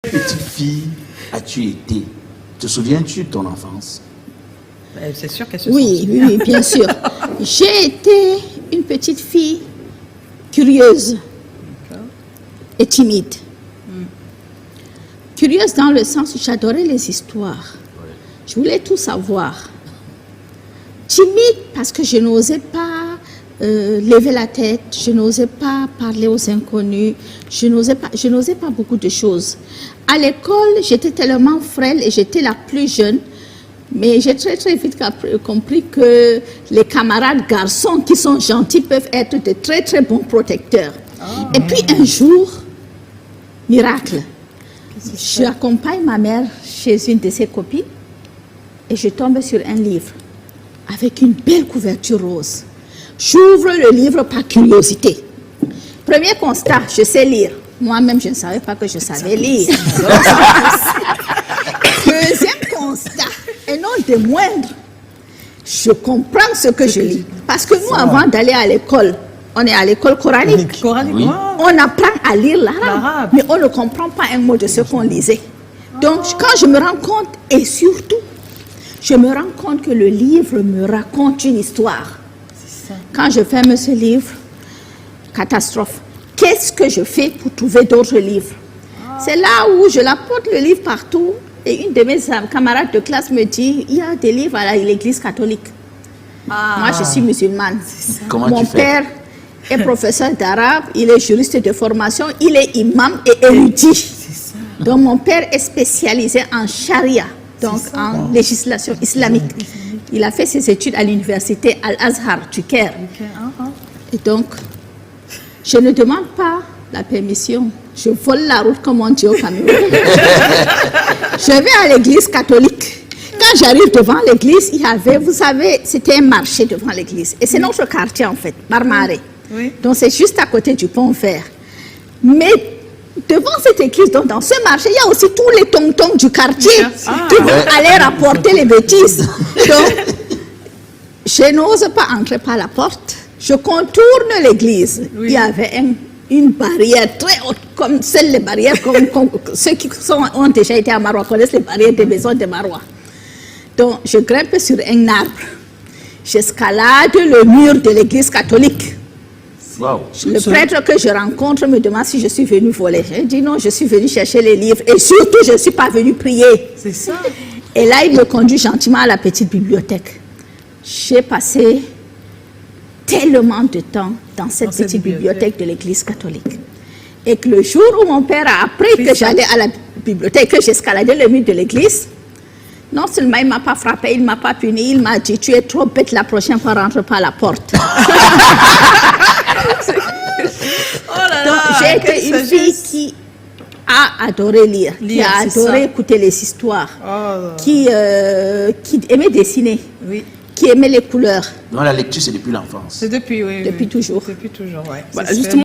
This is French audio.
petite fille as-tu été? Te souviens-tu de ton enfance? C'est sûr qu'elle se Oui, sent oui, bien sûr. J'ai été une petite fille curieuse et timide. Curieuse dans le sens où j'adorais les histoires. Je voulais tout savoir. Timide parce que je n'osais pas lever la tête, je n'osais pas parler aux inconnus, je n'osais pas beaucoup de choses. À l'école, j'étais tellement frêle et j'étais la plus jeune, mais j'ai très très vite compris que les camarades garçons qui sont gentils peuvent être de très très bons protecteurs. Et puis un jour, miracle, j'accompagne ma mère chez une de ses copines et je tombe sur un livre avec une belle couverture rose. J'ouvre le livre par curiosité. Premier constat, je sais lire. Moi-même, je ne savais pas que je savais lire. Deuxième constat, et non des moindres, je comprends ce que je lis. Parce que nous, avant d'aller à l'école, on est à l'école coranique. Oui. On apprend à lire l'arabe, mais on ne comprend pas un mot de ce qu'on lisait. Donc, quand je me rends compte, et surtout, je me rends compte que le livre me raconte une histoire. Quand je ferme ce livre, catastrophe. Qu'est-ce que je fais pour trouver d'autres livres? C'est là où je l'apporte le livre partout. Et une de mes camarades de classe me dit, il y a des livres à l'église catholique. Moi, je suis musulmane. Mon père est professeur d'arabe, il est juriste de formation, il est imam et érudit. Donc, mon père est spécialisé en charia, donc en législation islamique. Il a fait ses études à l'université Al-Azhar du Caire. Et donc, je ne demande pas la permission. Je vole la route comme on dit au Cameroun. Je vais à l'église catholique. Quand j'arrive devant l'église, il y avait, vous savez, c'était un marché devant l'église. Et c'est notre quartier en fait, Marmaré. Donc c'est juste à côté du pont vert. Mais devant cette église, donc dans ce marché, il y a aussi tous les tontons du quartier qui vont aller rapporter les bêtises. Donc, je n'ose pas entrer par la porte. Je contourne l'église. Il y avait une barrière très haute, comme celles les barrières, comme ceux qui ont déjà été à Marois connaissent les barrières des maisons de Marois. Donc, je grimpe sur un arbre. J'escalade le mur de l'église catholique. Wow. Le prêtre que je rencontre me demande si je suis venu voler. Je dis non, je suis venu chercher les livres et surtout, je ne suis pas venu prier. C'est ça. Et là, il me conduit gentiment à la petite bibliothèque. J'ai passé tellement de temps dans cette petite bibliothèque de l'église catholique. Et que le jour où mon père a appris que j'allais à la bibliothèque, que j'escaladais le mur de l'église, non seulement il ne m'a pas frappé, il ne m'a pas puni, il m'a dit, tu es trop bête, la prochaine fois, rentre par la porte. Donc, j'ai été une fille qui a adoré lire, qui a adoré écouter les histoires, qui aimait dessiner, qui aimait les couleurs. Donc la lecture, c'est depuis l'enfance. C'est depuis, oui. Depuis toujours. Depuis toujours, oui. Voilà, justement,